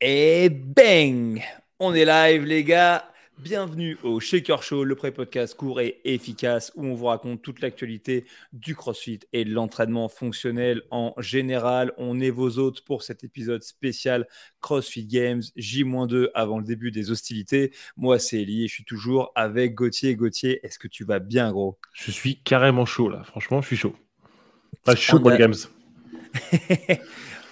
Et bang! On est live, les gars. Bienvenue au Shaker Show, le pré-podcast court et efficace où on vous raconte toute l'actualité du CrossFit et de l'entraînement fonctionnel en général. On est vos hôtes pour cet épisode spécial CrossFit Games J-2 avant le début des hostilités. Moi, c'est Eli et je suis toujours avec Gauthier. Gauthier, est-ce que tu vas bien, gros? Je suis carrément chaud là, franchement, je suis chaud. Je suis chaud On pour les a... games.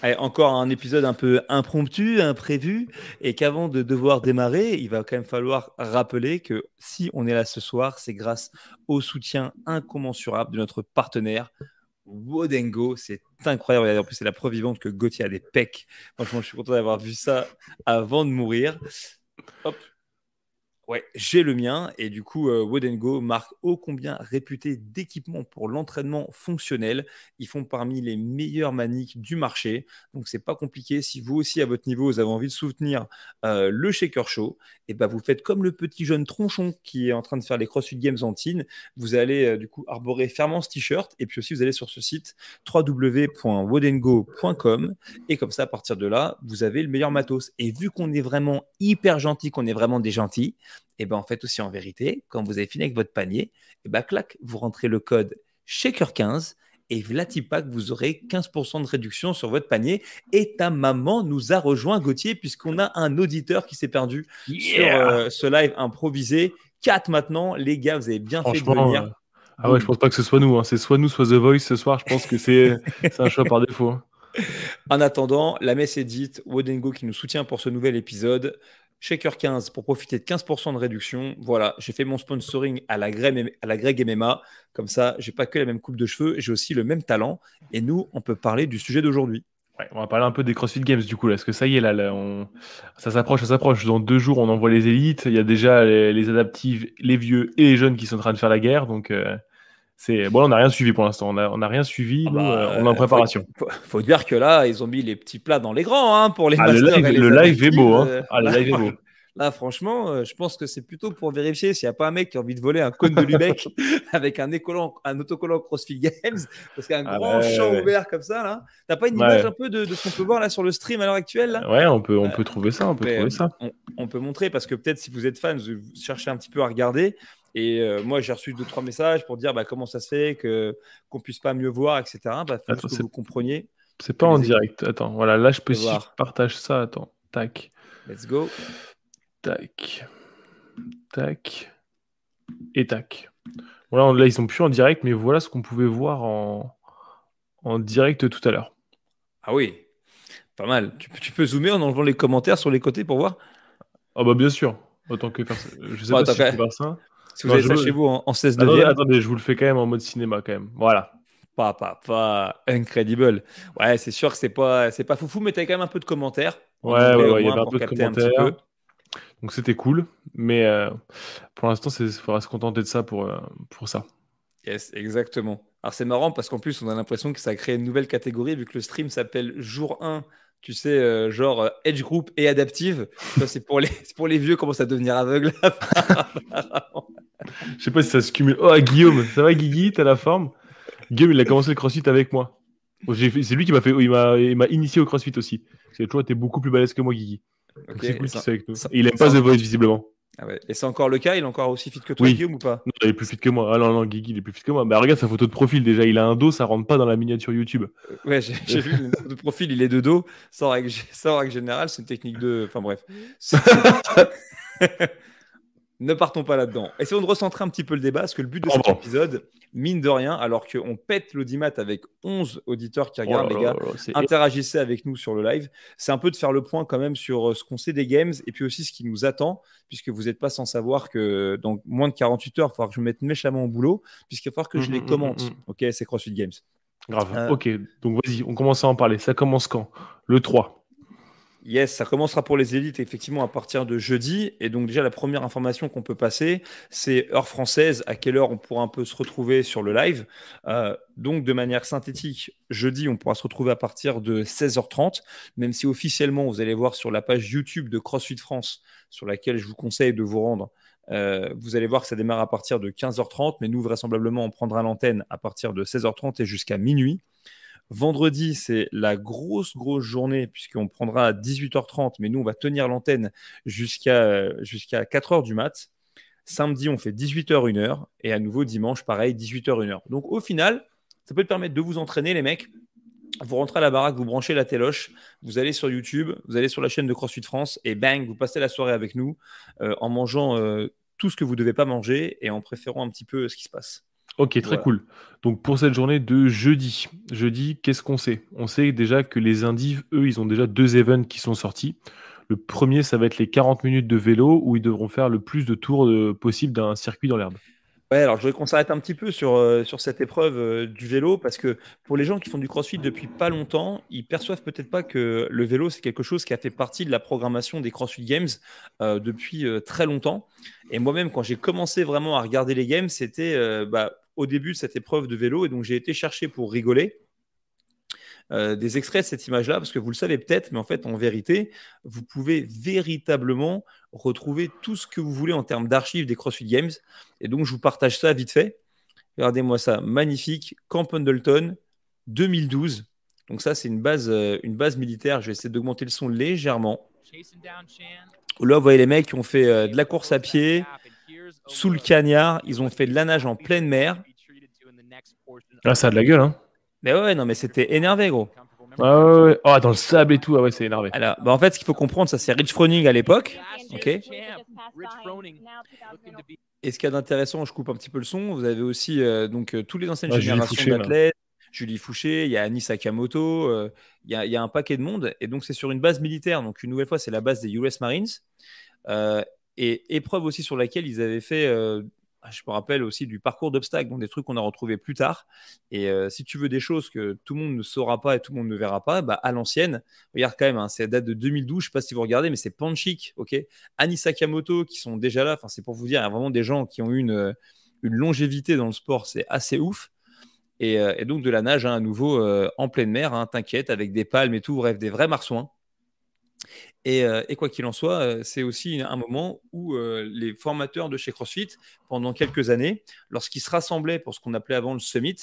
Allez, encore un épisode un peu impromptu, imprévu, et qu'avant de devoir démarrer, il va quand même falloir rappeler que si on est là ce soir, c'est grâce au soutien incommensurable de notre partenaire Wodengo. C'est incroyable. En plus, c'est la preuve vivante que Gauthier a des pecs. Franchement, je suis content d'avoir vu ça avant de mourir. Hop. Ouais, j'ai le mien et du coup, Wodengo, marque ô combien réputée d'équipement pour l'entraînement fonctionnel. Ils font parmi les meilleures maniques du marché, donc c'est pas compliqué. Si vous aussi à votre niveau, vous avez envie de soutenir le Shaker Show, et ben vous faites comme le petit jeune tronchon qui est en train de faire les CrossFit Games en team. Vous allez du coup arborer fermement ce t-shirt et puis aussi vous allez sur ce site www.wodengo.com et comme ça à partir de là, vous avez le meilleur matos. Et vu qu'on est vraiment hyper gentil, qu'on est vraiment des gentils, et ben en fait aussi en vérité, quand vous avez fini avec votre panier, et ben clac, vous rentrez le code Shaker15 et Vlatipak, vous aurez 15% de réduction sur votre panier. Et ta maman nous a rejoint, Gauthier, puisqu'on a un auditeur qui s'est perdu sur ce live improvisé. 4 maintenant, les gars, vous avez bien fait de Franchement, venir. ah ouais, je Boum. pense pas que ce soit nous, hein. C'est soit nous, soit The Voice ce soir. Je pense que c'est un choix par défaut, hein. En attendant, la messe est dite. Wodengo qui nous soutient pour ce nouvel épisode. Shaker 15 pour profiter de 15% de réduction. Voilà, j'ai fait mon sponsoring à la Greg MMA. Comme ça, j'ai pas que la même coupe de cheveux, j'ai aussi le même talent. Et nous, on peut parler du sujet d'aujourd'hui. Ouais, on va parler un peu des CrossFit Games du coup là, parce que ça y est ça s'approche, ça s'approche. Dans 2 jours, on envoie les élites. Il y a déjà les adaptives, les vieux et les jeunes qui sont en train de faire la guerre. Donc c'est bon, on n'a rien suivi pour l'instant. On a rien suivi. Ah Nous, bah, on est en préparation. faut dire que là, ils ont mis les petits plats dans les grands hein, pour les Ah, masters et le les live est adaptives. beau, hein. Ah, le live est beau. Là, franchement, je pense que c'est plutôt pour vérifier s'il n'y a pas un mec qui a envie de voler un cône de Lübeck avec un autocollant CrossFit Games, parce qu'un Ah grand champ ouais. ouvert comme ça, là. T'as pas une image Ouais. un peu de ce qu'on peut voir là sur le stream à l'heure actuelle là? Ouais, on peut trouver ça, on peut Mais, trouver ça. on peut montrer parce que peut-être si vous êtes fan, vous cherchez un petit peu à regarder. Et moi, j'ai reçu 2-3 messages pour dire comment ça se fait qu'on puisse pas mieux voir, etc. Il faut juste Attends, que vous compreniez c'est que pas en les équipes direct. Attends, voilà, là je peux peuvent si je voir. partage ça. Attends, tac, Let's go. tac, tac et tac. Voilà, là ils sont plus en direct, mais voilà ce qu'on pouvait voir en direct tout à l'heure. Ah oui, pas mal. Tu peux zoomer en enlevant les commentaires sur les côtés pour voir? Ah bah bien sûr, autant que faire ça. Je sais Bon, pas attends, si je peux faire ça. si vous Non, avez je ça chez veux. vous en 16 Attendez, neuvième, attendez, je vous le fais quand même en mode cinéma quand même. Voilà. pas incredible. Ouais, c'est sûr que c'est pas foufou, mais t'as quand même un peu de commentaires en Ouais, anglais ouais, au ouais, il y moins avait un pour peu de capter un petit peu. commentaires. Donc c'était cool, mais pour l'instant, il faudra se contenter de ça pour ça. Yes, exactement. Alors c'est marrant parce qu'en plus, on a l'impression que ça a créé une nouvelle catégorie vu que le stream s'appelle jour 1. Tu sais, genre Edge Group et Adaptive. Ça, c'est pour les vieux qui commencent à devenir aveugles. Je sais pas si ça se cumule. Oh, Guillaume, ça va Guigui, t'as la forme? Guillaume, il a commencé le CrossFit avec moi. Oh, c'est lui qui m'a fait, il m'a initié au CrossFit aussi. Parce qu'il a toujours été beaucoup plus balèze que moi, Guigui. Ok, Donc c'est et cool qu'il soit avec nous. ça, Et il aime pas ça- The Voice, visiblement. ah ouais. Et c'est encore le cas? Il est encore aussi fit que toi, Oui. Guillaume, ou pas? Non, il est plus fit que moi. Ah non, non, Guigui, il est plus fit que moi. Bah regarde sa photo de profil déjà. Il a un dos, ça rentre pas dans la miniature YouTube. Ouais, j'ai vu le de profil, il est de dos. Sans règle générale, c'est une technique de. Enfin bref. Ne partons pas là-dedans. Essayons de recentrer un petit peu le débat, parce que le but de cet Pardon. épisode, mine de rien, alors qu'on pète l'audimat avec 11 auditeurs qui Oh regardent, là les là gars, là là, c'est. interagissez avec nous sur le live. C'est un peu de faire le point quand même sur ce qu'on sait des games et puis aussi ce qui nous attend, puisque vous n'êtes pas sans savoir que dans moins de 48 heures, il va falloir que je me mette méchamment au boulot, puisqu'il va falloir que je les commente. Ok, c'est CrossFit Games. Grave. Euh, Ok, donc vas-y, on commence à en parler. Ça commence quand? Le 3. Yes, ça commencera pour les élites effectivement à partir de jeudi. Et donc déjà la première information qu'on peut passer, c'est heure française, à quelle heure on pourra un peu se retrouver sur le live. Donc de manière synthétique, jeudi, on pourra se retrouver à partir de 16h30, même si officiellement, vous allez voir sur la page YouTube de CrossFit France, sur laquelle je vous conseille de vous rendre. Vous allez voir que ça démarre à partir de 15h30, mais nous, vraisemblablement, on prendra l'antenne à partir de 16h30 et jusqu'à minuit. Vendredi, c'est la grosse journée, puisqu'on prendra à 18h30, mais nous, on va tenir l'antenne jusqu'à 4h du mat. Samedi, on fait 18h, 1h. Et à nouveau, dimanche, pareil, 18h, 1h. Donc, au final, ça peut te permettre de vous entraîner, les mecs. Vous rentrez à la baraque, vous branchez la téloche, vous allez sur YouTube, vous allez sur la chaîne de CrossFit France et bang, vous passez la soirée avec nous en mangeant tout ce que vous ne devez pas manger et en préférant un petit peu ce qui se passe. Ok, très Voilà. cool. Donc pour cette journée de jeudi, qu'est-ce qu'on sait? On sait déjà que les Indives, eux, ils ont déjà 2 events qui sont sortis. Le premier, ça va être les 40 minutes de vélo où ils devront faire le plus de tours possible d'un circuit dans l'herbe. Ouais, alors je voudrais qu'on s'arrête un petit peu sur cette épreuve du vélo parce que pour les gens qui font du CrossFit depuis pas longtemps, ils perçoivent peut-être pas que le vélo c'est quelque chose qui a fait partie de la programmation des CrossFit Games depuis très longtemps. Et moi-même, quand j'ai commencé vraiment à regarder les games, c'était au début de cette épreuve de vélo et donc j'ai été chercher pour rigoler des extraits de cette image-là, parce que vous le savez peut-être, mais en fait, en vérité, vous pouvez véritablement retrouver tout ce que vous voulez en termes d'archives des CrossFit Games. Et donc, je vous partage ça vite fait. Regardez-moi ça, magnifique, Camp Pendleton, 2012. Donc ça, c'est une base militaire. Je vais essayer d'augmenter le son légèrement. Là, vous voyez les mecs qui ont fait de la course à pied, sous le cagnard. Ils ont fait de la nage en pleine mer. Ah, ça a de la gueule, hein? Mais ouais, non, mais c'était énervé, gros. Ah ouais, ouais. Ah, dans le sable et tout, ah ouais, c'est énervé. Alors, en fait, ce qu'il faut comprendre, ça c'est Rich Froning à l'époque. Ok. Et ce qu'il y a d'intéressant, je coupe un petit peu le son. Vous avez aussi toutes les anciennes Julie générations Fouché, d'athlètes. Julie Fouché, il y a Annie Sakamoto, il y a un paquet de monde. Et donc, c'est sur une base militaire. Donc, une nouvelle fois, c'est la base des US Marines. Euh, et épreuve aussi sur laquelle ils avaient fait, je me rappelle aussi du parcours d'obstacles, donc des trucs qu'on a retrouvés plus tard. Et si tu veux des choses que tout le monde ne saura pas et tout le monde ne verra pas, à l'ancienne, regarde quand même, hein, c'est date de 2012, je ne sais pas si vous regardez, mais c'est Panchik, ok, Annie Sakamoto qui sont déjà là. Enfin, c'est pour vous dire, il y a vraiment des gens qui ont eu une longévité dans le sport, c'est assez ouf. Et donc de la nage, hein, à nouveau en pleine mer, hein, t'inquiète, avec des palmes et tout, bref, des vrais marsouins. Et quoi qu'il en soit, c'est aussi un moment où les formateurs de chez CrossFit, pendant quelques années, lorsqu'ils se rassemblaient pour ce qu'on appelait avant le summit,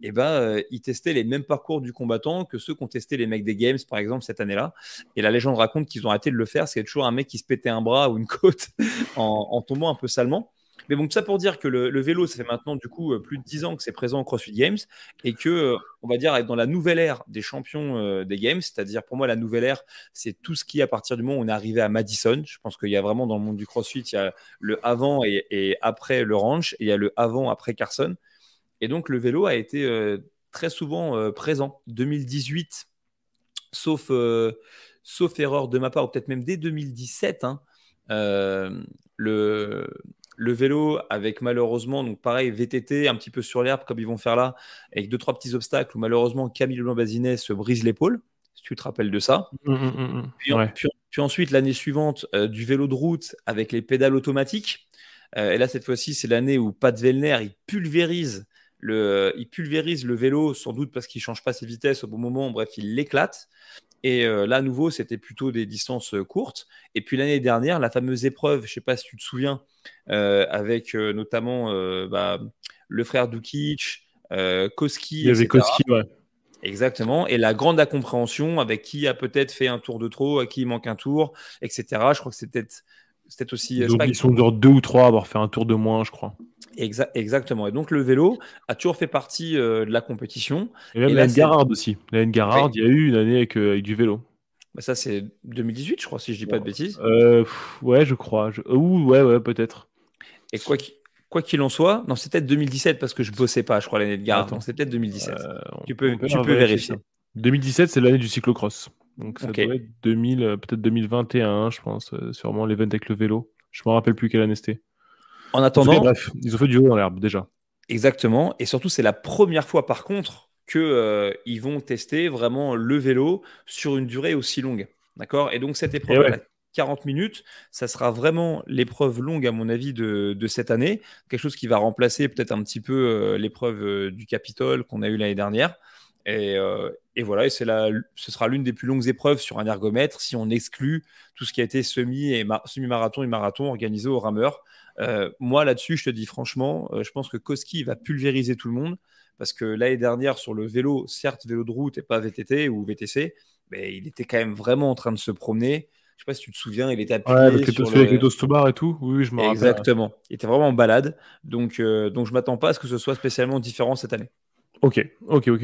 ils testaient les mêmes parcours du combattant que ceux qu'ont testé les mecs des Games, par exemple, cette année-là. Et la légende raconte qu'ils ont arrêté de le faire, c'est toujours un mec qui se pétait un bras ou une côte en tombant un peu salement. Mais bon, tout ça pour dire que le vélo, ça fait maintenant du coup plus de 10 ans que c'est présent au CrossFit Games et que, on va dire, être dans la nouvelle ère des champions des Games, c'est-à-dire pour moi, la nouvelle ère, c'est tout ce qui, à partir du moment où on est arrivé à Madison, je pense qu'il y a vraiment dans le monde du CrossFit, il y a le avant et après le ranch, et il y a le avant après Carson. Et donc, le vélo a été très souvent présent. 2018, sauf, sauf erreur de ma part, ou peut-être même dès 2017, hein, euh, le, le vélo avec malheureusement, donc pareil, VTT, un petit peu sur l'herbe comme ils vont faire là, avec deux, trois petits obstacles où malheureusement Camille Leblanc-Bazinet se brise l'épaule, si tu te rappelles de ça. Ouais. Puis ensuite, l'année suivante, du vélo de route avec les pédales automatiques. Et là, cette fois-ci, c'est l'année où Pat Vellner, il pulvérise le vélo, sans doute parce qu'il ne change pas ses vitesses au bon moment. Bref, il l'éclate. Et là, à nouveau, c'était plutôt des distances courtes. Et puis l'année dernière, la fameuse épreuve, je ne sais pas si tu te souviens, avec notamment le frère Dukic, Il Koski, y avait etc. Koski, ouais. Exactement. Et la grande incompréhension avec qui a peut-être fait un tour de trop, à qui il manque un tour, etc. Je crois que c'est peut-être aussi Ils sont genre 2 ou 3 à avoir fait un tour de moins, je crois. Exactement. Et donc, le vélo a toujours fait partie de la compétition. Et même Et la là, Garard aussi. La Garard, oui, il y a eu une année avec du vélo. ça, c'est 2018, je crois, si je dis pas de bêtises. Ouais, je crois. Ouais, peut-être. Et quoi qu'il en soit, non, c'est peut-être 2017 parce que je bossais pas, je crois, l'année de Garard. Donc, Attends. c'est peut-être 2017. On peut Tu peux vérifier ça. vérifier. 2017, c'est l'année du cyclocross. Donc ça Ok. doit être 2000, peut-être 2021, je pense. Sûrement l'event avec le vélo. Je me rappelle plus quelle année c'était. En En tout cas, attendant, bref, ils ont fait du vélo dans l'herbe déjà. exactement. Et surtout, c'est la première fois, par contre, que ils vont tester vraiment le vélo sur une durée aussi longue. D'accord? Et donc, cette Et épreuve-là, ouais. la 40 minutes, ça sera vraiment l'épreuve longue, à mon avis, de cette année. Quelque chose qui va remplacer peut-être un petit peu l'épreuve du Capitole qu'on a eu l'année dernière. Et voilà, ce sera l'une des plus longues épreuves sur un ergomètre si on exclut tout ce qui a été semi-marathon et marathon organisé au rameur. Moi, là-dessus, je te dis franchement, je pense que Koski va pulvériser tout le monde parce que l'année dernière, sur le vélo, certes vélo de route et pas VTT ou VTC, mais il était quand même vraiment en train de se promener. Je sais pas si tu te souviens, il était Ouais, appuyé avec sur avec les le... toast to bar et tout. Oui, je me rappelle. Exactement. Il était vraiment en balade. Donc je m'attends pas à ce que ce soit spécialement différent cette année. Ok,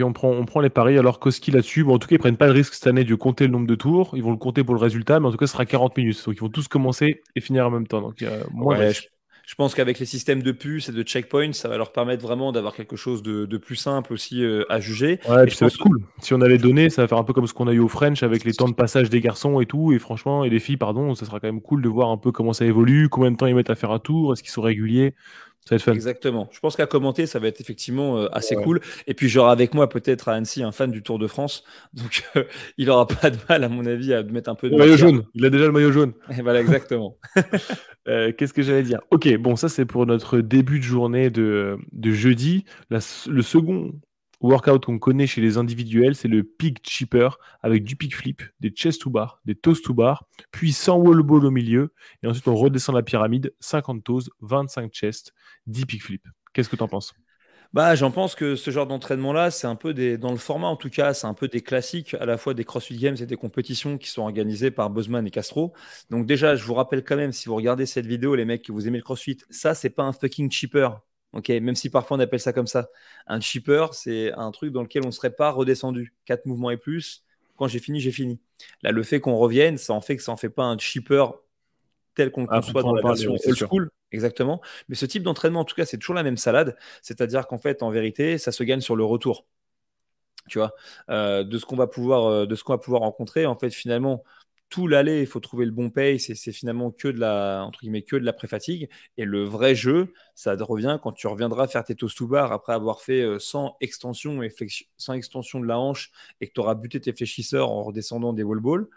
on prend les paris. Alors Koski là-dessus, bon, en tout cas, ils prennent pas le risque cette année de compter le nombre de tours. Ils vont le compter pour le résultat, mais en tout cas, ce sera 40 minutes. Donc, ils vont tous commencer et finir en même temps. Donc, il y a moins de Ouais, risques. je pense qu'avec les systèmes de puces et de checkpoints, ça va leur permettre vraiment d'avoir quelque chose de plus simple aussi à juger. Ouais, et Et puis je ça va pense être cool. Si on a les données, ça va faire un peu comme ce qu'on a eu au French avec les temps de passage des garçons et tout. Et franchement, et des filles, pardon, ça sera quand même cool de voir un peu comment ça évolue, combien de temps ils mettent à faire un tour, est-ce qu'ils sont réguliers. Ça va être fun. exactement. Je pense qu'à commenter, ça va être effectivement assez Ouais. cool. Et puis j'aurai avec moi peut-être à Annecy un fan du Tour de France. Donc il aura pas de mal, à mon avis, à mettre un peu de Le maillot matière. jaune. Il a déjà le maillot jaune. Et voilà, exactement. Qu'est-ce que j'allais dire? Ok, bon, ça c'est pour notre début de journée de jeudi. Le second workout qu'on connaît chez les individuels, c'est le pig cheaper avec du pig flip, des chest to bar, des toes to bar, puis 100 wall ball au milieu. Et ensuite, on redescend la pyramide, 50 toes, 25 chest, 10 pig flip. Qu'est-ce que t'en penses? Bah, j'en pense que ce genre d'entraînement-là, c'est un peu dans le format en tout cas, c'est un peu des classiques, à la fois des CrossFit Games et des compétitions qui sont organisées par Bosman et Castro. Donc déjà, je vous rappelle quand même, si vous regardez cette vidéo, les mecs que vous aimez le CrossFit, ça, c'est pas un fucking cheaper. Ok, même si parfois on appelle ça comme ça. Un cheaper, c'est un truc dans lequel on ne serait pas redescendu. 4 mouvements et plus. Quand j'ai fini, j'ai fini. Là, le fait qu'on revienne, ça en fait que ça en fait pas un cheaper tel qu'on le Ah, conçoit faut dans en la parler, version oui, c'est old sûr. school, exactement. Mais ce type d'entraînement, en tout cas, c'est toujours la même salade. C'est-à-dire qu'en fait, en vérité, ça se gagne sur le retour. Tu vois, de ce qu'on va pouvoir rencontrer. En fait, finalement, tout l'aller, il faut trouver le bon pace. C'est finalement que de la, entre guillemets, que de la pré-fatigue. Et le vrai jeu, ça te revient quand tu reviendras faire tes toast to bar après avoir fait 100 extensions, 100 extensions de la hanche et que tu auras buté tes fléchisseurs en redescendant des wall balls.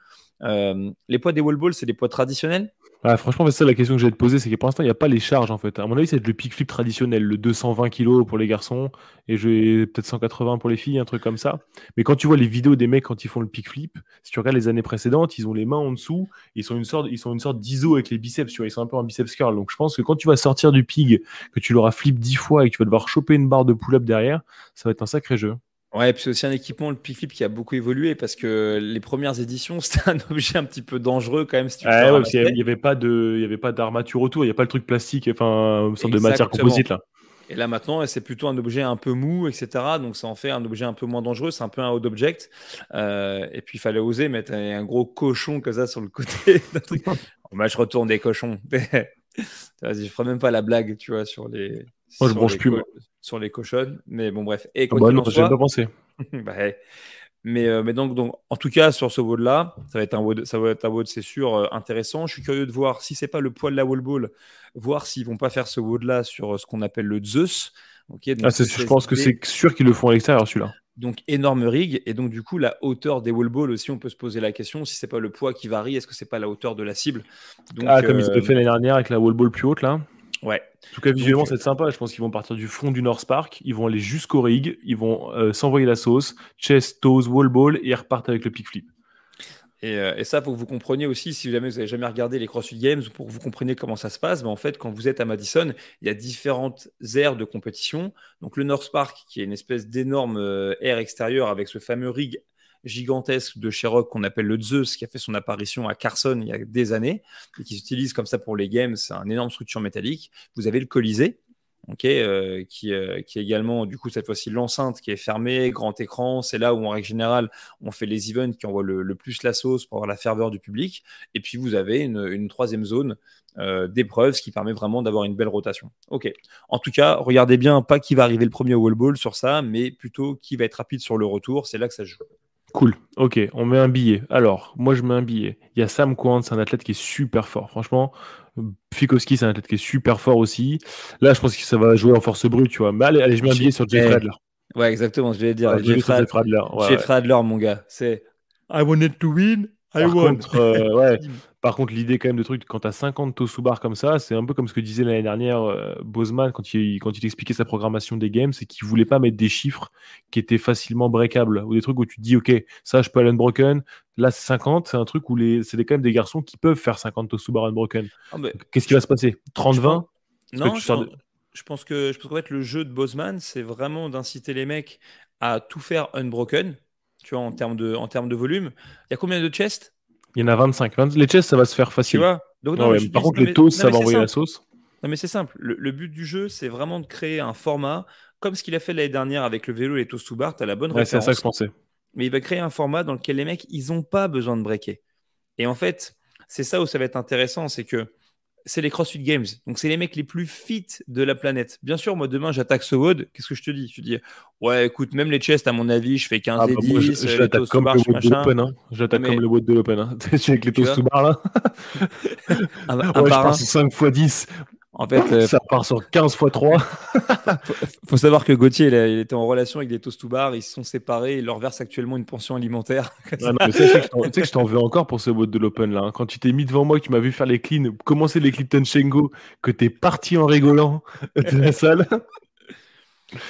Les poids des wall balls, c'est des poids traditionnels. Ah, franchement, c'est ça la question que j'allais te poser, c'est que pour l'instant, il n'y a pas les charges en fait. À mon avis, c'est le pick flip traditionnel, le 220 kilos pour les garçons, et je vais peut-être 180 pour les filles, un truc comme ça. Mais quand tu vois les vidéos des mecs quand ils font le pick flip, si tu regardes les années précédentes, ils ont les mains en dessous, ils sont une sorte d'iso avec les biceps, tu vois, ils sont un peu en biceps curl. Donc je pense que quand tu vas sortir du pig, que tu l'auras flip 10 fois et que tu vas devoir choper une barre de pull-up derrière, ça va être un sacré jeu. Ouais, et puis c'est aussi un équipement, le Piclip, qui a beaucoup évolué parce que les premières éditions, c'était un objet un petit peu dangereux quand même si tu te le Ah ouais, parce qu'il ramassais. n'y avait pas il y avait pas d'armature autour, il n'y a pas le truc plastique, enfin, une sorte de matière Exactement. composite là. Et là maintenant, c'est plutôt un objet un peu mou, etc. Donc ça en fait un objet un peu moins dangereux, c'est un peu un odd object. Et puis il fallait oser mettre un gros cochon comme ça sur le côté d'un truc. Moi, je retourne des cochons. Vas-y, je ferai même pas la blague, tu vois, Moi, je bronche plus, moi. sur les cochonnes. Mais bon, bref. Et Ah quoi bah qu'il non, en j'ai même pas soit, pensé. bah, ouais. Mais donc, en tout cas, sur ce WOD-là, ça va être un WOD, c'est sûr, intéressant. Je suis curieux de voir si c'est pas le poids de la wall ball, voir s'ils vont pas faire ce WOD-là sur ce qu'on appelle le Zeus. Ok, Ah, donc je pense que CCSB, c'est sûr qu'ils le font à l'extérieur, celui-là. donc énorme rig. Et donc, du coup, la hauteur des wall balls aussi, on peut se poser la question si c'est pas le poids qui varie, est-ce que c'est pas la hauteur de la cible? Ah, Donc, comme ils avaient fait l'année dernière avec la wall ball plus haute, là. ouais. En tout cas, Donc, visuellement, c'est sympa. Je pense qu'ils vont partir du fond du North Park. Ils vont aller jusqu'au rig. Ils vont s'envoyer la sauce. Chest, toes, wall ball. Et ils repartent avec le pick flip. et ça, pour que vous compreniez aussi, si jamais vous n'avez jamais regardé les CrossFit Games, ou pour que vous compreniez comment ça se passe, ben en fait, quand vous êtes à Madison, il y a différentes aires de compétition. Donc le North Park, qui est une espèce d'énorme aire extérieure avec ce fameux rig gigantesque de Sherrock qu'on appelle le Zeus, qui a fait son apparition à Carson il y a des années, et qui s'utilise comme ça pour les Games. C'est un énorme structure métallique. Vous avez le Colisée. Okay, qui est également, du coup, cette fois-ci, l'enceinte qui est fermée, grand écran. C'est là où, en règle générale, on fait les events qui envoient le plus la sauce pour avoir la ferveur du public. Et puis, vous avez une troisième zone d'épreuves, ce qui permet vraiment d'avoir une belle rotation. Ok. En tout cas, regardez bien, pas qui va arriver le premier au wall ball sur ça, mais plutôt qui va être rapide sur le retour. C'est là que ça se joue. Cool. Ok, on met un billet. Alors, moi, je mets un billet. Il y a Sam Quant, c'est un athlète qui est super fort. Franchement, Fikowski, c'est un athlète qui est super fort aussi. Là, je pense que ça va jouer en force brute, tu vois. Mais allez, je mets un billet sur Jeff Adler. Ouais, exactement, je vais dire. Ouais, billet sur Jeff Adler. Ouais, ouais. Jeff Adler, mon gars. C'est I wanted to win, I Par won. contre, ouais. Par contre, l'idée quand même de truc, quand tu as 50 Tosubar comme ça, c'est un peu comme ce que disait l'année dernière Bosman quand il expliquait sa programmation des games, c'est qu'il voulait pas mettre des chiffres qui étaient facilement breakables, ou des trucs où tu te dis, ok, ça je peux aller unbroken, là c'est 50, c'est un truc où c'est quand même des garçons qui peuvent faire 50 Tosubar unbroken. Ah, mais Qu'est-ce qui va se passer? je pense... 30-20? Parce que Non, tu sors qu'en fait, le jeu de Bosman, c'est vraiment d'inciter les mecs à tout faire unbroken, tu vois, en termes de volume. Il y a combien de chests? Il y en a 25. Les chests, ça va se faire Tu facile. vois? Donc, non, Ah mais ouais, je mais par dis, contre, les toasts, non, ça mais va c'est envoyer la simple. sauce. Non, mais c'est simple. Le but du jeu, c'est vraiment de créer un format, comme ce qu'il a fait l'année dernière avec le vélo et les toast to bar. Tu as la bonne Ouais, c'est à ça que je référence. pensais. Mais il va créer un format dans lequel les mecs, ils n'ont pas besoin de breaker. Et en fait, c'est ça où ça va être intéressant, c'est que c'est les CrossFit Games. Donc, c'est les mecs les plus fit de la planète. Bien sûr, moi, demain, j'attaque ce WOD. Qu'est-ce que je te dis? Je te dis, ouais, écoute, même les chests, à mon avis, je fais 15 Ah et bah moi, 10, je les l'attaque toast to comme bar, le je fais WOD de machin. l'Open. Hein. Je Non, l'attaque comme mais, le WOD de l'Open. Hein. Je suis avec les tu toasts vois, sous bar là. un Ouais, je par pars un. sur 5 x 10. En fait, Ça part sur 15 x 3. faut savoir que Gauthier, il était en relation avec des toast to bar. Ils se sont séparés. Il leur verse actuellement une pension alimentaire. Ah non, mais ça, tu sais que je t'en veux encore pour ce WOD de l'Open là. Hein. Quand tu t'es mis devant moi, que tu m'as vu faire les cleans, commencer les Clifton Shengo, que t'es parti en rigolant de la salle.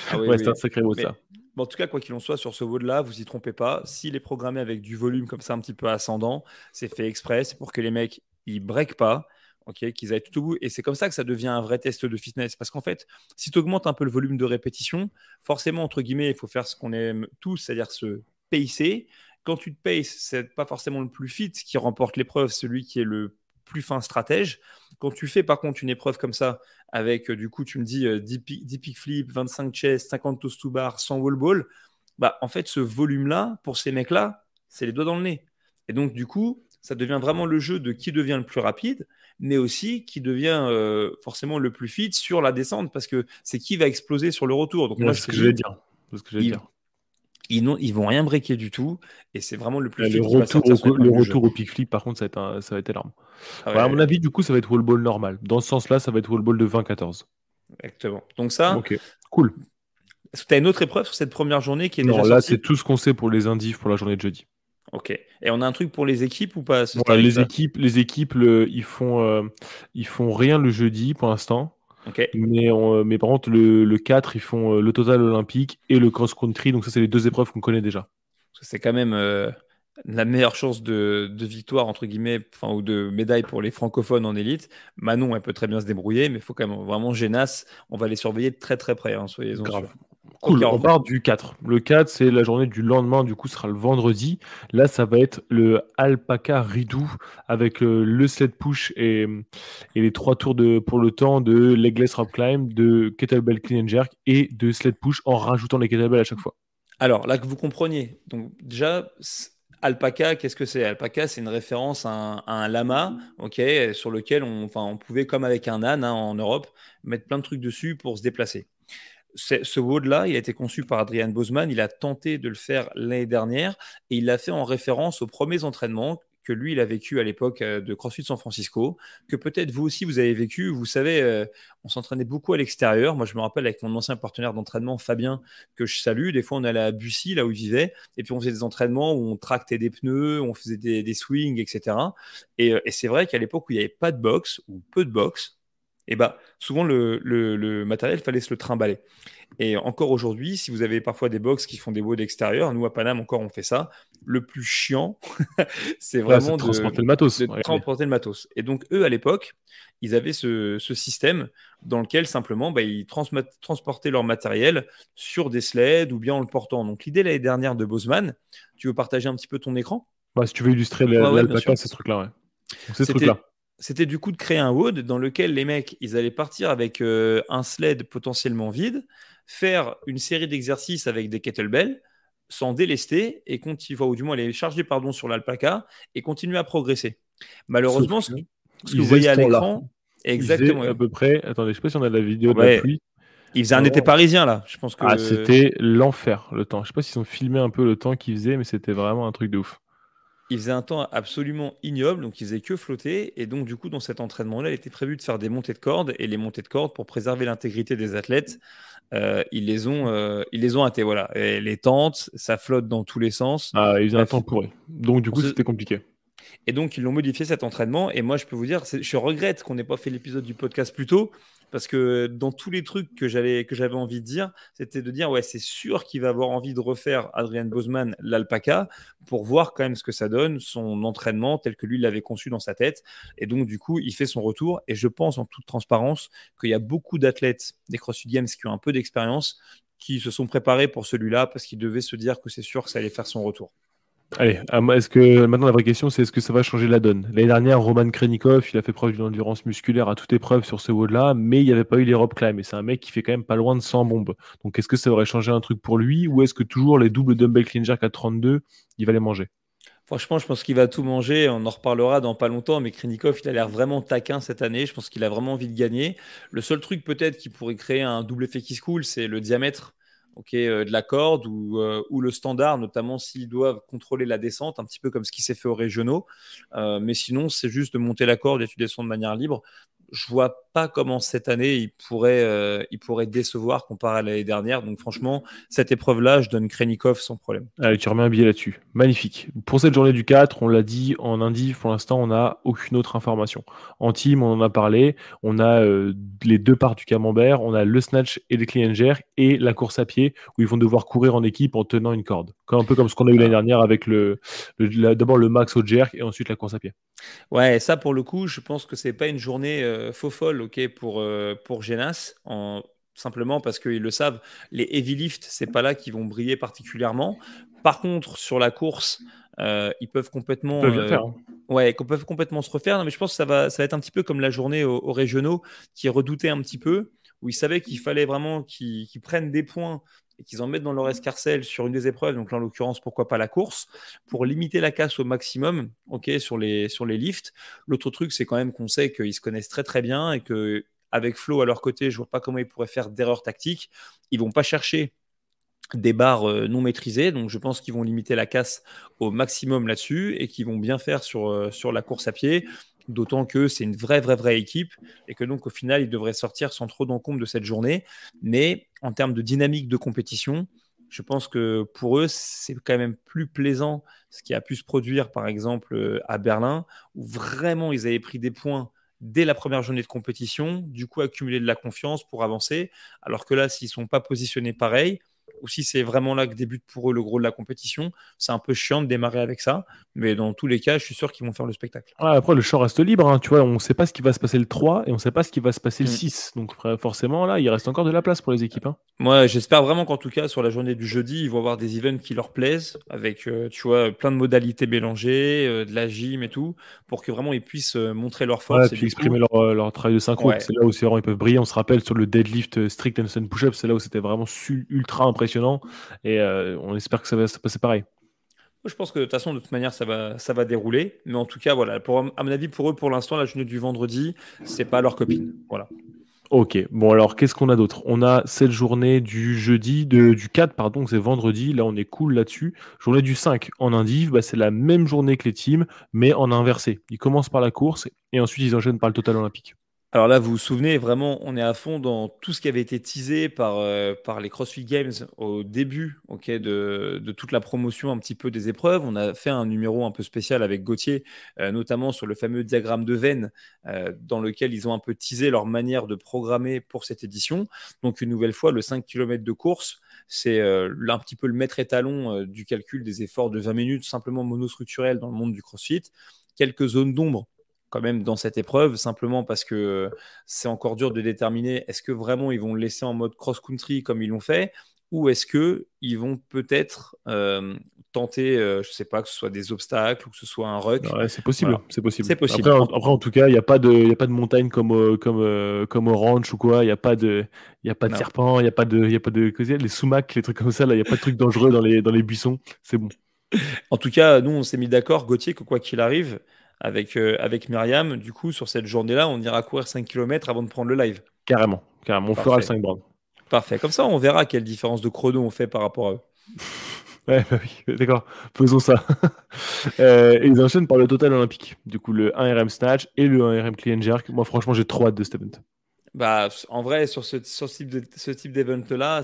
Ah oui, Ouais, c'est un oui. sacré WOD Mais ça. bon, en tout cas, quoi qu'il en soit, sur ce WOD-là, vous y trompez pas. S'il est programmé avec du volume comme ça, un petit peu ascendant, c'est fait exprès. C'est pour que les mecs, ils breakent pas, ok, qu'ils aillent tout au bout. Et c'est comme ça que ça devient un vrai test de fitness. Parce qu'en fait, si tu augmentes un peu le volume de répétition, forcément, entre guillemets, il faut faire ce qu'on aime tous, c'est-à-dire se pacer. Quand tu te paces, c'est pas forcément le plus fit qui remporte l'épreuve, celui qui est le plus fin stratège. Quand tu fais par contre une épreuve comme ça, avec du coup, tu me dis 10 pick flip, 25 chest, 50 toast to bar, 100 wall ball, bah en fait, ce volume-là, pour ces mecs-là, c'est les doigts dans le nez. Et donc, du coup, ça devient vraiment le jeu de qui devient le plus rapide, mais aussi qui devient forcément le plus fit sur la descente, parce que c'est qui va exploser sur le retour. Donc, Ouais, moi, c'est je ce te que j'allais dis, dire. C'est ce que j'allais ils, dire. ils vont rien breaker du tout, et c'est vraiment le plus Le fit qui va retour sortir son le épingle du jeu. retour au pick flip, par contre, ça va être énorme. Ah Ouais, à mon ouais, avis, du coup, ça va être wall ball normal. Dans ce sens-là, ça va être wall ball de 20-14. exactement. Donc ça, Ok, cool. est-ce que tu as une autre épreuve sur cette première journée qui est Non, déjà là, c'est sortie? tout ce qu'on sait pour les indifs pour la journée de jeudi. Ok. Et on a un truc pour les équipes ou pas à ce Voilà, tarif-là? les équipes ils font rien le jeudi pour l'instant. Ok. Mais par contre, le 4, ils font le total olympique et le cross-country. Donc, ça, c'est les deux épreuves qu'on connaît déjà. Parce que c'est quand même la meilleure chance de victoire, entre guillemets, enfin, ou de médaille pour les francophones en élite. Manon, elle peut très bien se débrouiller, mais il faut quand même vraiment Génas. On va les surveiller de très très près, hein, soyez-en Grave. sûrs. Ok, Cool, alors on part du 4. Le 4, c'est la journée du lendemain, du coup, ce sera le vendredi. Là, ça va être le Alpaca Ridou avec le sled push et les 3 tours pour le temps de legless rope climb, de kettlebell clean and jerk et de sled push en rajoutant les kettlebells à chaque fois. alors, là que vous compreniez, donc déjà, alpaca, qu'est-ce que c'est? Alpaca, c'est une référence à un lama, ok, sur lequel on pouvait, comme avec un âne hein, en Europe, mettre plein de trucs dessus pour se déplacer. Ce WOD-là, il a été conçu par Adrian Bozman. Il a tenté de le faire l'année dernière et il l'a fait en référence aux premiers entraînements que lui, il a vécu à l'époque de CrossFit San Francisco, que peut-être vous aussi, vous avez vécu. Vous savez, on s'entraînait beaucoup à l'extérieur. Moi, je me rappelle avec mon ancien partenaire d'entraînement, Fabien, que je salue. Des fois, on allait à Bussy, là où il vivait, et puis on faisait des entraînements où on tractait des pneus, on faisait des swings, etc. Et c'est vrai qu'à l'époque où il n'y avait pas de box, ou peu de box, et bah, souvent le matériel, il fallait se le trimballer. Et encore aujourd'hui, si vous avez parfois des box qui font des WOD extérieurs, nous à Paname encore on fait ça. Le plus chiant, c'est Ouais, c'est vraiment de transporter le matos. de Regardez. transporter le matos. Et donc eux à l'époque, ils avaient ce système dans lequel simplement bah, ils transportaient leur matériel sur des sleds ou bien en le portant. Donc l'idée l'année dernière de Bosman, tu veux partager un petit peu ton écran? Ouais, si tu veux illustrer Ouais, ouais, bien sûr. l'alpaca, c'est ce truc-là, ouais. Donc, c'est ce C'était truc-là. c'était du coup de créer un WOD dans lequel les mecs, ils allaient partir avec un sled potentiellement vide, faire une série d'exercices avec des kettlebells, s'en délester et continuer, ou du moins les charger pardon, sur l'alpaca et continuer à progresser. Sauf Malheureusement, que ce que ils vous faisaient voyez ce à temps-là. l'écran, Ils faisaient exactement. à peu près. Attendez, je sais pas si on a la vidéo de la Ouais, pluie. il faisait un été Vraiment. parisien là. Je pense Ah, que c'était l'enfer, le temps. Je sais pas s'ils ont filmé un peu le temps qu'ils faisaient, mais c'était vraiment un truc de ouf. il faisait un temps absolument ignoble, donc il faisait que flotter. Et donc, du coup, dans cet entraînement-là, il était prévu de faire des montées de cordes. Et les montées de cordes, pour préserver l'intégrité des athlètes, ils les ont hâtés. Voilà. Et les tentes, ça flotte dans tous les sens. Ah, ils faisaient un Bref, temps pourri. Donc, du on coup, se- c'était compliqué. et donc, ils l'ont modifié cet entraînement. Et moi, je peux vous dire, je regrette qu'on n'ait pas fait l'épisode du podcast plus tôt. parce que dans tous les trucs que j'avais envie de dire, c'était de dire ouais, c'est sûr qu'il va avoir envie de refaire Adrian Bozman l'alpaca pour voir quand même ce que ça donne, son entraînement tel que lui l'avait conçu dans sa tête. Et donc du coup, il fait son retour. Et je pense en toute transparence qu'il y a beaucoup d'athlètes des CrossFit Games qui ont un peu d'expérience qui se sont préparés pour celui-là parce qu'ils devaient se dire que c'est sûr que ça allait faire son retour. Allez, est-ce que maintenant la vraie question, c'est est-ce que ça va changer la donne? L'année dernière, Roman Krenikov, il a fait preuve d'une endurance musculaire à toute épreuve sur ce WOD-là, mais il n'y avait pas eu les rope climb. Et c'est un mec qui fait quand même pas loin de 100 bombes. Donc est-ce que ça aurait changé un truc pour lui, ou est-ce que toujours les doubles dumbbell clean jerk à 32, il va les manger? Franchement, je pense qu'il va tout manger. On en reparlera dans pas longtemps, mais Krinikov, il a l'air vraiment taquin cette année. Je pense qu'il a vraiment envie de gagner. Le seul truc peut-être qui pourrait créer un double effet qui se coule, c'est le diamètre de la corde ou le standard, notamment s'ils doivent contrôler la descente, un petit peu comme ce qui s'est fait aux régionaux. Mais sinon, c'est juste de monter la corde et tu descends de manière libre. Je vois pas comment cette année il pourrait décevoir comparé à l'année dernière. Donc franchement, cette épreuve-là, je donne Krenikov sans problème. Allez, tu remets un billet là-dessus. Magnifique. Pour cette journée du 4, on l'a dit, en indiv, pour l'instant, on n'a aucune autre information. En team, on en a parlé. On a les deux parts du camembert. On a le snatch et le clean and jerk et la course à pied où ils vont devoir courir en équipe en tenant une corde. Un peu comme ce qu'on a eu l'année dernière avec d'abord le max au jerk et ensuite la course à pied. Ouais, ça pour le coup, je pense que c'est pas une journée faux folle, ok, pour Genas, simplement parce qu'ils le savent, les heavy lifts, c'est pas là qu'ils vont briller particulièrement. Par contre, sur la course, ils peuvent Ils peuvent complètement, bien faire. Hein. ouais, qu'on peuvent complètement se refaire. Non, mais je pense que ça va être un petit peu comme la journée aux régionaux, qui redoutait un petit peu, où ils savaient qu'il fallait vraiment qu'ils prennent des points et qu'ils en mettent dans leur escarcelle sur une des épreuves, donc là, en l'occurrence, pourquoi pas la course, pour limiter la casse au maximum, ok, sur les lifts. L'autre truc, c'est quand même qu'on sait qu'ils se connaissent très très bien et que avec Flo à leur côté, je vois pas comment ils pourraient faire d'erreurs tactiques. Ils vont pas chercher des barres non maîtrisées, donc je pense qu'ils vont limiter la casse au maximum là-dessus et qu'ils vont bien faire sur la course à pied, d'autant que c'est une vraie équipe et que donc au final ils devraient sortir sans trop d'encombre de cette journée, mais en termes de dynamique de compétition, je pense que pour eux c'est quand même plus plaisant ce qui a pu se produire par exemple à Berlin, où vraiment ils avaient pris des points dès la première journée de compétition, du coup accumuler de la confiance pour avancer, alors que là s'ils ne sont pas positionnés pareil, ou si c'est vraiment là que débute pour eux le gros de la compétition, c'est un peu chiant de démarrer avec ça. Mais dans tous les cas, je suis sûr qu'ils vont faire le spectacle. Ouais, après, le champ reste libre. Hein, tu vois, on ne sait pas ce qui va se passer le 3 et on ne sait pas ce qui va se passer le 6. Donc forcément, là, il reste encore de la place pour les équipes. Hein. Moi, j'espère vraiment qu'en tout cas, sur la journée du jeudi, ils vont avoir des events qui leur plaisent, avec, tu vois, plein de modalités mélangées, de la gym et tout, pour que vraiment ils puissent montrer leur Ouais, force. Et puis du coup, exprimer leur travail de synchro. ouais, C'est là où c'est vraiment, ils peuvent briller. On se rappelle sur le deadlift strict handstand push-up, c'est là où c'était vraiment ultra impressionnant. Et on espère que ça va se passer pareil. je pense que de toute façon, de toute manière, ça va dérouler. Mais en tout cas, voilà, à mon avis, pour eux, pour l'instant, la journée du vendredi, c'est pas leur copine. Voilà. Ok, bon alors qu'est-ce qu'on a d'autre? On a cette journée du jeudi, du 4, pardon, c'est vendredi, là on est cool là-dessus. Journée du 5 en indiv, bah, c'est la même journée que les teams, mais en inversé. Ils commencent par la course et ensuite ils enchaînent par le total olympique. Alors là, vous vous souvenez, vraiment, on est à fond dans tout ce qui avait été teasé par les CrossFit Games au début, ok, de toute la promotion un petit peu des épreuves. On a fait un numéro un peu spécial avec Gauthier, notamment sur le fameux diagramme de veine, dans lequel ils ont un peu teasé leur manière de programmer pour cette édition. Donc une nouvelle fois, le 5 km de course, c'est un petit peu le maître étalon du calcul des efforts de 20 minutes, simplement monostructurels dans le monde du CrossFit. Quelques zones d'ombre quand même dans cette épreuve, simplement parce que c'est encore dur de déterminer est-ce que vraiment ils vont le laisser en mode cross-country comme ils l'ont fait, ou est-ce qu'ils vont peut-être tenter, je ne sais pas, que ce soit des obstacles ou que ce soit un ruck. Ouais, c'est possible, Voilà. c'est possible. C'est possible. Après, en tout cas, il n'y a pas de montagne comme au ranch ou quoi. Il n'y a pas de Non. serpent, il n'y a pas les sumacs, les trucs comme ça. Là, il n'y a pas de trucs dangereux dans les buissons. C'est bon. En tout cas, nous, on s'est mis d'accord, Gauthier, que quoi qu'il arrive, avec Myriam, du coup, sur cette journée-là, on ira courir 5 km avant de prendre le live. Carrément. On fera le Parfait. 5 bornes. Parfait. Comme ça, on verra quelle différence de chrono on fait par rapport à eux. Ouais, bah oui, d'accord. Faisons ça. Et ils enchaînent par le total olympique. Du coup, le 1RM snatch et le 1RM clean and jerk. Moi, franchement, j'ai trop hâte de cet event. Bah, en vrai, sur ce type d'event-là,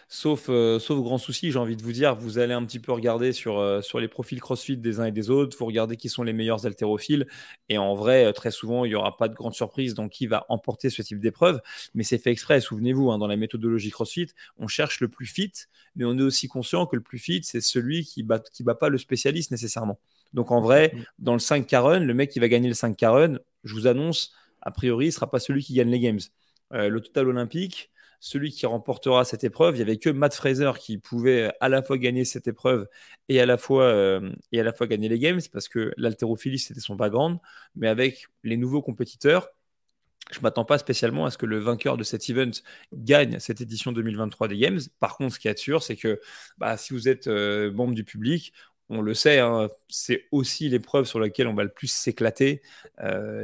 sauf grand souci, j'ai envie de vous dire, vous allez un petit peu regarder sur les profils CrossFit des uns et des autres, vous regardez qui sont les meilleurs haltérophiles, et en vrai, très souvent, il n'y aura pas de grande surprise dans qui va emporter ce type d'épreuve, mais c'est fait exprès, souvenez-vous, hein, dans la méthodologie CrossFit, on cherche le plus fit, mais on est aussi conscient que le plus fit, c'est celui qui bat pas le spécialiste nécessairement. Donc en vrai, dans le 5K run, le mec qui va gagner le 5K run, je vous annonce, a priori, il ne sera pas celui qui gagne les Games. Le total olympique, celui qui remportera cette épreuve, il n'y avait que Matt Fraser qui pouvait à la fois gagner cette épreuve et à la fois gagner les Games, parce que l'haltérophilie, c'était son background. Mais avec les nouveaux compétiteurs, je ne m'attends pas spécialement à ce que le vainqueur de cet event gagne cette édition 2023 des Games. Par contre, ce qui est sûr, c'est que si vous êtes membre du public, on le sait, hein, c'est aussi l'épreuve sur laquelle on va le plus s'éclater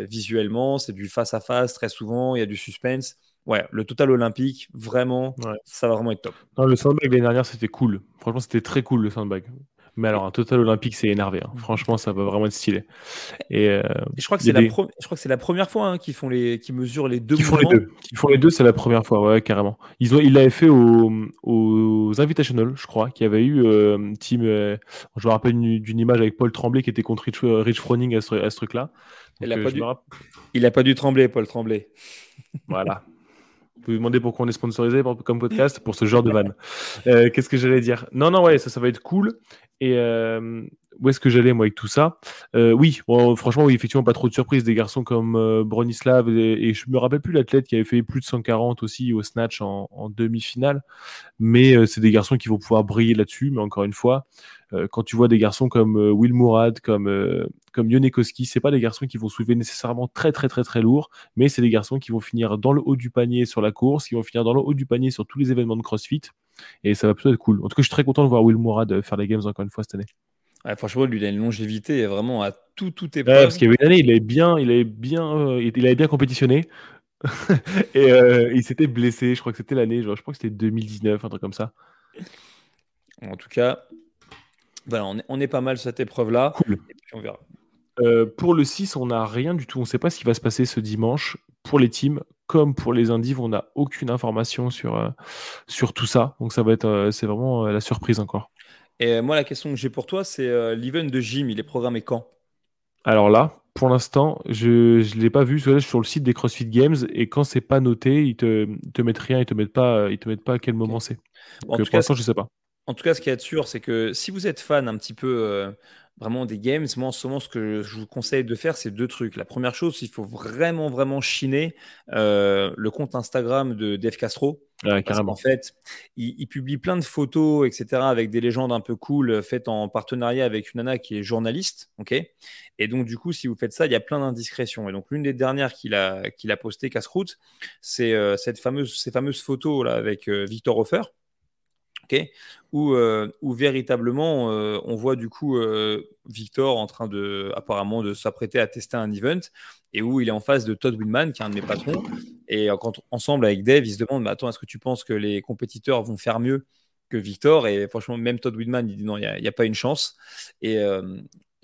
visuellement. C'est du face-à-face très souvent, il y a du suspense. Ouais, le total olympique, vraiment, Ouais. ça va vraiment être top. Non, le sandbag l'année dernière, c'était cool. Franchement, c'était très cool le sandbag. Mais alors, un total olympique, c'est énervé, hein. Franchement, ça va vraiment être stylé. Et je crois que il y a des... je crois que c'est la première fois hein, qu'ils mesurent les deux Qui font les mouvements. deux. Qui font les deux, c'est la première fois, ouais, carrément. Ils l'avaient fait aux Invitational, je crois, qu'il y avait eu team. Je me rappelle d'une image avec Paul Tremblay qui était contre Rich Froning à ce truc-là. Donc, Il n'a pas dû trembler, Paul Tremblay. Voilà. Vous vous demandez pourquoi on est sponsorisé comme podcast pour ce genre de vanne. Qu'est-ce que j'allais dire? Non, ouais, ça va être cool. Et où est-ce que j'allais, moi, avec tout ça? Oui, bon, franchement, oui, effectivement, pas trop de surprises. Des garçons comme Bronislav, et je me rappelle plus l'athlète qui avait fait plus de 140 aussi au snatch en demi-finale. Mais c'est des garçons qui vont pouvoir briller là-dessus. Mais encore une fois, quand tu vois des garçons comme Will Mourad, comme Yonekoski, c'est pas des garçons qui vont soulever nécessairement très très très très lourd, mais c'est des garçons qui vont finir dans le haut du panier sur la course, qui vont finir dans le haut du panier sur tous les événements de CrossFit, et ça va plutôt être cool. En tout cas, je suis très content de voir Will Mourad faire les Games encore une fois cette année. Ouais, franchement, lui, il a une longévité vraiment à tout Ouais, épreuve. parce qu'il y avait une année, il avait bien compétitionné, et il s'était blessé. Je crois que c'était l'année, je crois que c'était 2019, un truc comme ça. En tout cas, voilà, on est pas mal sur cette épreuve-là. Cool. Et puis on verra. Pour le 6, on n'a rien du tout. On ne sait pas ce qui va se passer ce dimanche. Pour les teams, comme pour les indives, on n'a aucune information sur tout ça. Donc ça va être, c'est vraiment la surprise encore. Et moi, la question que j'ai pour toi, c'est l'event de gym, il est programmé quand? Alors là, pour l'instant, je ne l'ai pas vu. Parce que là, je suis sur le site des CrossFit Games et quand c'est pas noté, ils te mettent rien, ils te mettent pas à quel moment c'est. En Donc tout pour cas, l'instant, je sais pas. En tout cas, ce qui est sûr, c'est que si vous êtes fan un petit peu vraiment des games, moi en ce moment, ce que je vous conseille de faire, c'est deux trucs. La première chose, il faut vraiment, vraiment chiner le compte Instagram de Dave Castro. Ouais, Parce qu'en carrément. fait, il publie plein de photos, etc., avec des légendes un peu cool faites en partenariat avec une nana qui est journaliste. Ok. Et donc, du coup, si vous faites ça, il y a plein d'indiscrétions. Et donc, l'une des dernières qu'il a postées, Casse-Croûte, c'est ces fameuses photos là, avec Victor Hofer. Okay, où véritablement on voit du coup Victor en train apparemment de s'apprêter à tester un event et où il est en face de Todd Windman qui est un de mes patrons et quand ensemble avec Dave il se demande mais attends est-ce que tu penses que les compétiteurs vont faire mieux que Victor et franchement même Todd Windman il dit non il n'y a pas une chance et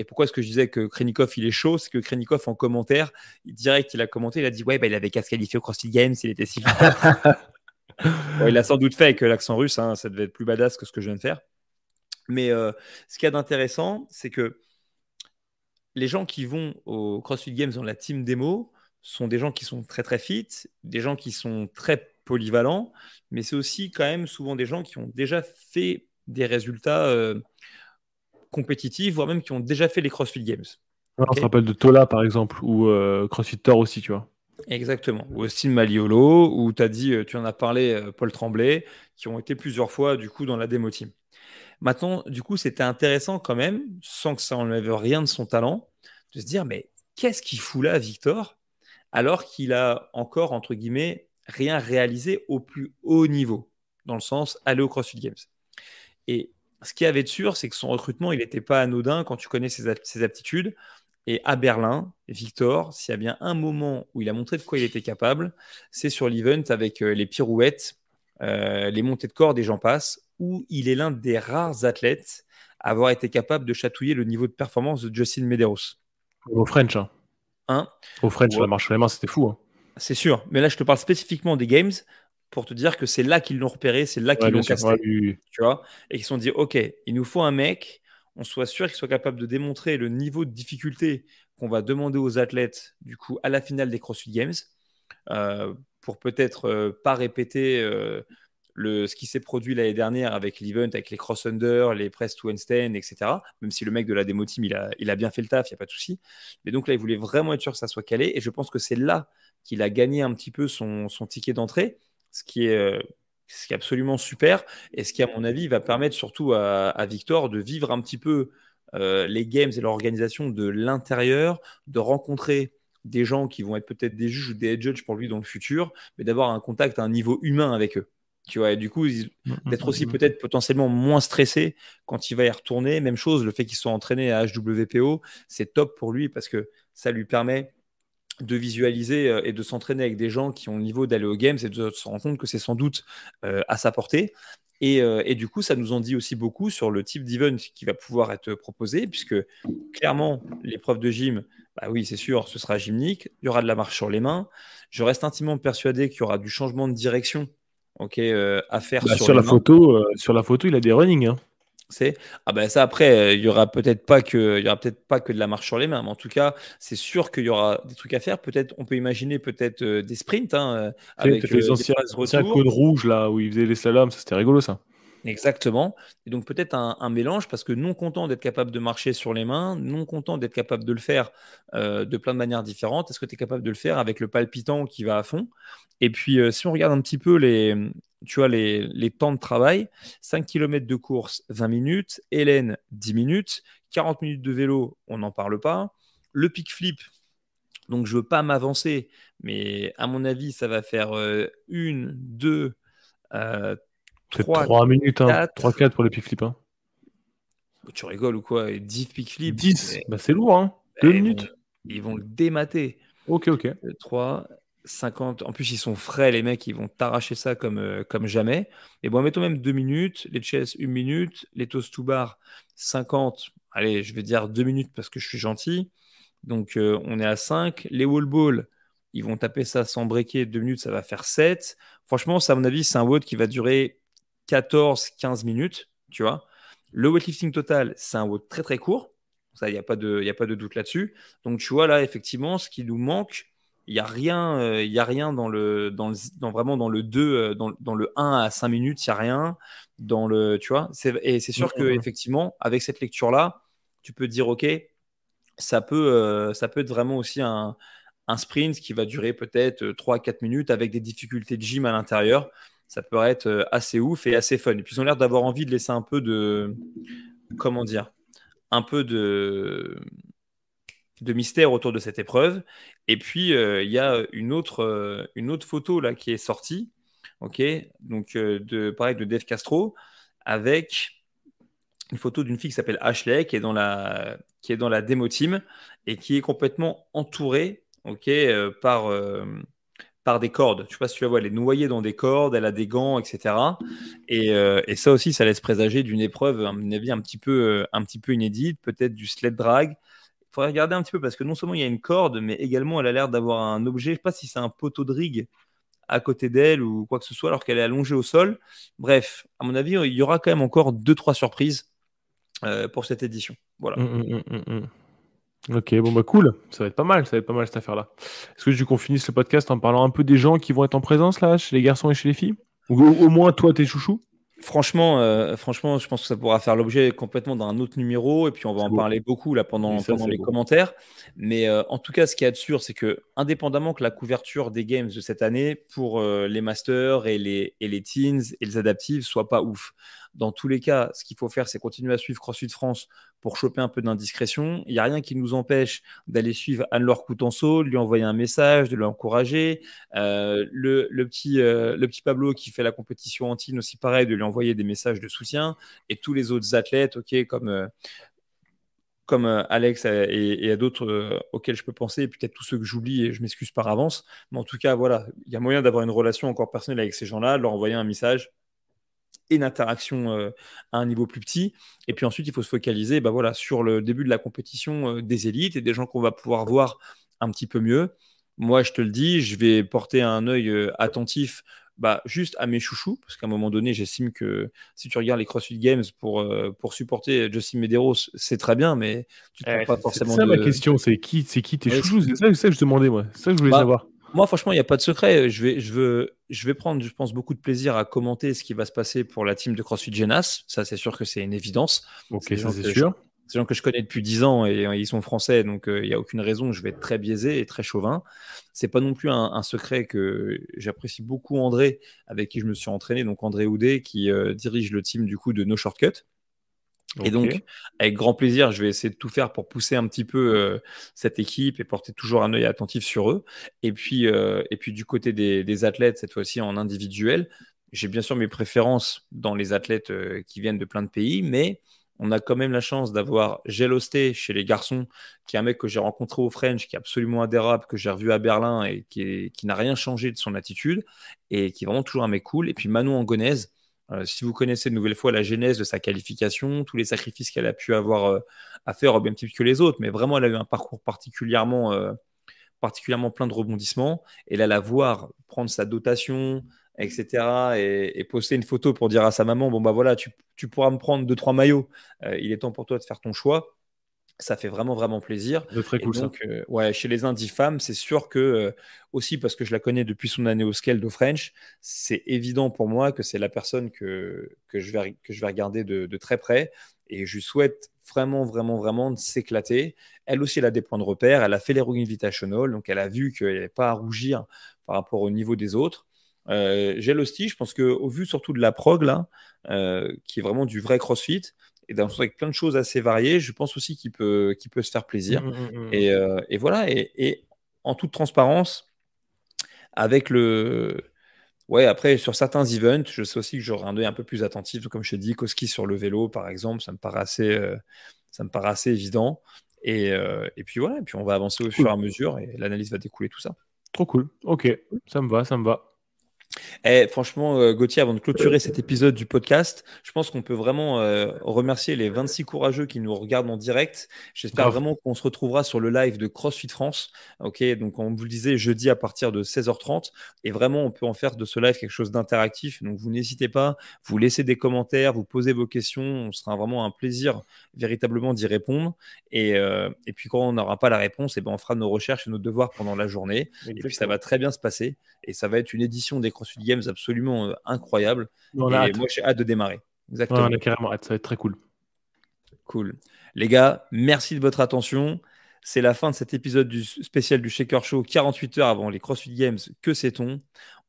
pourquoi est-ce que je disais que Krenikov il est chaud, c'est que Krenikov en commentaire direct il a commenté, il a dit ouais bah, il avait qu'à se qualifier au CrossFit Games, il était si Bon, il a sans doute fait avec l'accent russe, hein, ça devait être plus badass que ce que je viens de faire. Mais ce qu'il y a d'intéressant, c'est que les gens qui vont au CrossFit Games dans la team démo sont des gens qui sont très très fit, des gens qui sont très polyvalents, mais c'est aussi quand même souvent des gens qui ont déjà fait des résultats compétitifs, voire même qui ont déjà fait les CrossFit Games. On se Okay, rappelle de Tola, par exemple, ou CrossFit Thor aussi, tu vois. exactement. Ou Austin Maliolo, où tu as dit, tu en as parlé, Paul Tremblay, qui ont été plusieurs fois du coup dans la démo team. Maintenant, du coup, c'était intéressant quand même, sans que ça enlève rien de son talent, de se dire, mais qu'est-ce qu'il fout là, Victor, alors qu'il a encore, entre guillemets, rien réalisé au plus haut niveau, dans le sens aller au CrossFit Games. Et ce qu'il y avait de sûr, c'est que son recrutement, il n'était pas anodin quand tu connais ses aptitudes. Et à Berlin, Victor, s'il y a bien un moment où il a montré de quoi il était capable, c'est sur l'event avec les pirouettes, les montées de corde et j'en passe, où il est l'un des rares athlètes à avoir été capable de chatouiller le niveau de performance de Justin Medeiros. Au French, hein. Hein Au French, ouais. la marche sur les mains, c'était fou, hein. C'est sûr. Mais là, je te parle spécifiquement des games pour te dire que c'est là qu'ils l'ont repéré, c'est là Ouais, qu'ils bien l'ont sûr. Ouais, casté. oui, oui. Tu vois, et qu'ils se sont dit, OK, il nous faut un mec, on soit sûr qu'il soit capable de démontrer le niveau de difficulté qu'on va demander aux athlètes, du coup, à la finale des CrossFit Games, pour peut-être pas répéter ce qui s'est produit l'année dernière avec l'event, avec les cross under, les press to handstand, etc. Même si le mec de la démo team, il a bien fait le taf, il n'y a pas de souci. Mais donc là, il voulait vraiment être sûr que ça soit calé. Et je pense que c'est là qu'il a gagné un petit peu son ticket d'entrée, ce qui est absolument super. Et ce qui, à mon avis, va permettre surtout à Victor de vivre un petit peu les games et l'organisation de l'intérieur, de rencontrer des gens qui vont être peut-être des juges ou des head judges pour lui dans le futur, mais d'avoir un contact à un niveau humain avec eux. Tu vois, et du coup, d'être aussi peut-être potentiellement moins stressé quand il va y retourner. Même chose, le fait qu'il soit entraîné à HWPO, c'est top pour lui parce que ça lui permet de visualiser et de s'entraîner avec des gens qui ont le niveau d'aller aux games et de se rendre compte que c'est sans doute à sa portée. Et du coup, ça nous en dit aussi beaucoup sur le type d'event qui va pouvoir être proposé, puisque clairement, l'épreuve de gym, bah oui, c'est sûr, ce sera gymnique. Il y aura de la marche sur les mains. Je reste intimement persuadé qu'il y aura du changement de direction, ok, à faire Bah, sur les mains. sur la photo, il a des running, hein. C'est ah ben ça après il y aura peut-être pas que de la marche sur les mains, mais en tout cas c'est sûr qu'il y aura des trucs à faire. Peut-être on peut imaginer peut-être des sprints hein, Tu sais, avec peut-être les des phases anciens retour. cônes rouges, là, où il faisait les slaloms, ça c'était rigolo, ça. Exactement. Et donc peut-être un mélange parce que non content d'être capable de marcher sur les mains, non content d'être capable de le faire de plein de manières différentes, est-ce que tu es capable de le faire avec le palpitant qui va à fond? Et puis si on regarde un petit peu tu vois, les temps de travail, 5 km de course, 20 minutes, Hélène, 10 minutes, 40 minutes de vélo, on n'en parle pas. Le pick flip, donc je ne veux pas m'avancer, mais à mon avis, ça va faire une, deux, euh, Peut-être 3, 3 minutes, hein. 4. 3-4 pour les pick ou pas? Tu rigoles ou quoi? Et 10 pick flips, 10, bah c'est lourd, hein. 2 ils vont, minutes. ils vont le démater. Ok, ok. 3, 50. En plus, ils sont frais, les mecs, ils vont t'arracher ça comme jamais. Et bon, mettons même 2 minutes. Les chess, 1 minute. Les toast to bar, 50. Allez, je vais dire 2 minutes parce que je suis gentil. Donc, on est à 5. Les wall ball, ils vont taper ça sans breaker. 2 minutes, ça va faire 7. Franchement, ça, à mon avis, c'est un WOD qui va durer 14-15 minutes. Tu vois. Le weightlifting total, c'est un WOD très très court. Ça, il y a pas de doute là-dessus. Donc, tu vois, là, effectivement, ce qui nous manque, il y a rien vraiment dans le 2, dans le 1 à 5 minutes, il n'y a rien. Tu vois, et c'est sûr qu'effectivement, avec cette lecture-là, tu peux te dire, OK, ça peut être vraiment aussi un sprint qui va durer peut-être 3-4 minutes avec des difficultés de gym à l'intérieur. Ça peut être assez ouf et assez fun. Et puis ils ont l'air d'avoir envie de laisser un peu comment dire, un peu de mystère autour de cette épreuve. Et puis il y a une autre photo là qui est sortie, ok, donc pareil de Dave Castro avec une photo d'une fille qui s'appelle Ashley, qui est dans la démo team et qui est complètement entourée, ok, par des cordes. Je sais pas si tu la vois, elle est noyée dans des cordes, elle a des gants, etc. Et ça aussi, ça laisse présager d'une épreuve, à mon avis, un petit peu inédite, peut-être du sled drag. Il faudrait regarder un petit peu parce que non seulement il y a une corde, mais également elle a l'air d'avoir un objet, je sais pas si c'est un poteau de rig à côté d'elle ou quoi que ce soit, alors qu'elle est allongée au sol. Bref, à mon avis, il y aura quand même encore deux, trois surprises pour cette édition. Voilà. Ok, bon bah cool, ça va être pas mal, ça va être pas mal cette affaire-là. Est-ce que du coup on finisse le podcast en parlant un peu des gens qui vont être en présence là, chez les garçons et chez les filles? Ou au moins toi tes chouchous? Franchement, je pense que ça pourra faire l'objet complètement d'un autre numéro et puis on va C'est en beau. parler beaucoup là Oui, pendant, ça pendant c'est les beau. commentaires. Mais en tout cas, ce qu'il y a de sûr, c'est que indépendamment que la couverture des games de cette année pour les masters et les teens et les adaptives soit pas ouf. Dans tous les cas, ce qu'il faut faire, c'est continuer à suivre CrossFit France pour choper un peu d'indiscrétion. Il n'y a rien qui nous empêche d'aller suivre Anne-Laure Coutenceau, de lui envoyer un message, de l'encourager. Le petit Pablo qui fait la compétition en teen aussi pareil, de lui envoyer des messages de soutien et tous les autres athlètes, ok, comme Alex et à d'autres auxquels je peux penser, et peut-être tous ceux que j'oublie et je m'excuse par avance. Mais en tout cas, voilà, il y a moyen d'avoir une relation encore personnelle avec ces gens-là, de leur envoyer un message et une interaction à un niveau plus petit. Et puis ensuite, il faut se focaliser voilà, sur le début de la compétition des élites et des gens qu'on va pouvoir voir un petit peu mieux. moi, je te le dis, je vais porter un œil attentif juste à mes chouchous, parce qu'à un moment donné, j'estime que si tu regardes les CrossFit Games pour supporter Justin Medeiros, c'est très bien, mais tu ne te prends pas forcément c'est ça ma question, c'est qui tes chouchous? C'est ça que je demandais, moi. C'est ça que je voulais savoir. Moi, franchement, il n'y a pas de secret. Je vais prendre, je pense, beaucoup de plaisir à commenter ce qui va se passer pour la team de CrossFit Genas. Ça, c'est sûr que c'est une évidence. Ok, ça c'est sûr. C'est des gens que je connais depuis 10 ans et ils sont français, donc il n'y a aucune raison. Je vais être très biaisé et très chauvin. C'est pas non plus un secret que j'apprécie beaucoup André, avec qui je me suis entraîné. Donc André Houdet, qui dirige le team du coup de No Shortcut. Et donc, avec grand plaisir, je vais essayer de tout faire pour pousser un petit peu cette équipe et porter toujours un œil attentif sur eux. Et puis du côté des athlètes, cette fois-ci en individuel, j'ai bien sûr mes préférences dans les athlètes qui viennent de plein de pays, mais on a quand même la chance d'avoir Gel Osté chez les garçons, qui est un mec que j'ai rencontré au French, qui est absolument adorable, que j'ai revu à Berlin et qui n'a rien changé de son attitude et qui est vraiment toujours un mec cool. Et puis Manon Angonèse, si vous connaissez une nouvelle fois la genèse de sa qualification, tous les sacrifices qu'elle a pu avoir à faire au même titre que les autres, mais vraiment elle a eu un parcours particulièrement plein de rebondissements. Et là, la voir prendre sa dotation, etc., et poster une photo pour dire à sa maman, bon bah voilà, tu pourras me prendre 2-3 maillots, il est temps pour toi de faire ton choix. Ça fait vraiment, vraiment plaisir. C'est très cool, donc, chez les Indie femmes, c'est sûr que, aussi parce que je la connais depuis son année au Scale de French, c'est évident pour moi que c'est la personne que je vais regarder de très près. Et je lui souhaite vraiment, vraiment, vraiment de s'éclater. Elle aussi, elle a des points de repère. Elle a fait les Rogue Invitational, donc elle a vu qu'elle n'avait pas à rougir par rapport au niveau des autres. Gel Hosty, je pense qu'au vu surtout de la prog, là, qui est vraiment du vrai CrossFit, et avec plein de choses assez variées, je pense aussi qu'il peut se faire plaisir. Et voilà, et en toute transparence, avec après, sur certains events, je sais aussi que j'aurai un œil un peu plus attentif. Donc, comme je t'ai dit, Koski sur le vélo, par exemple, ça me paraît assez évident. Et puis voilà, et puis on va avancer au fur et à mesure et l'analyse va découler tout ça. Trop cool. Ok, ça me va. Franchement, Gauthier, avant de clôturer cet épisode du podcast, je pense qu'on peut vraiment remercier les 26 courageux qui nous regardent en direct. J'espère vraiment qu'on se retrouvera sur le live de CrossFit France. Ok, donc on vous le disait, jeudi à partir de 16h30. Et vraiment, on peut en faire de ce live quelque chose d'interactif. Donc vous n'hésitez pas, vous laissez des commentaires, vous posez vos questions. On sera vraiment un plaisir véritablement d'y répondre. Et puis quand on n'aura pas la réponse, on fera nos recherches et nos devoirs pendant la journée. Exactement. Et puis ça va très bien se passer. Et ça va être une édition des CrossFit Games absolument incroyable. Moi, j'ai hâte de démarrer. Exactement. On a carrément hâte, ça va être très cool. Cool. Les gars, merci de votre attention. C'est la fin de cet épisode spécial du Shaker Show, 48 heures avant les CrossFit Games. Que sait-on ?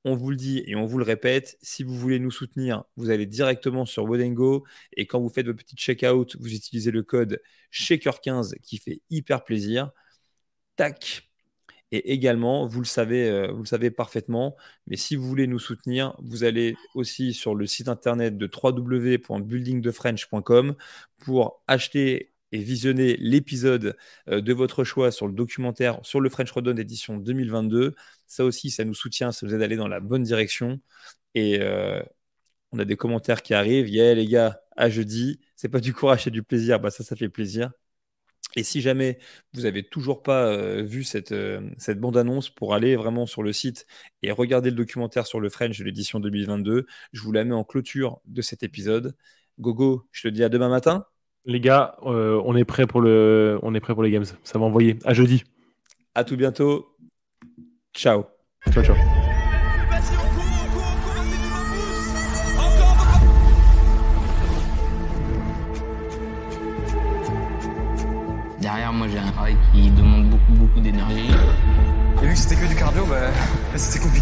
On vous le dit et on vous le répète, si vous voulez nous soutenir, vous allez directement sur Wodengo et quand vous faites votre petit checkout, vous utilisez le code Shaker15 qui fait hyper plaisir. Tac. Et également, vous le savez parfaitement, mais si vous voulez nous soutenir, vous allez aussi sur le site internet de www.buildingdefrench.com pour acheter et visionner l'épisode de votre choix sur le documentaire sur le French Rodon édition 2022. Ça aussi, ça nous soutient, ça nous aide à aller dans la bonne direction. Et on a des commentaires qui arrivent. Yeah, les gars, à jeudi. C'est pas du courage, c'est du plaisir. Ça fait plaisir. Et si jamais vous n'avez toujours pas vu cette bande-annonce, pour aller vraiment sur le site et regarder le documentaire sur le French de l'édition 2022, je vous la mets en clôture de cet épisode. Gogo, je te dis à demain matin. Les gars, on est prêts pour les Games. Ça va envoyer. À jeudi. À tout bientôt. Ciao. Ciao. Derrière, moi, j'ai un travail qui demande beaucoup d'énergie. Et vu que c'était que du cardio, c'était compliqué.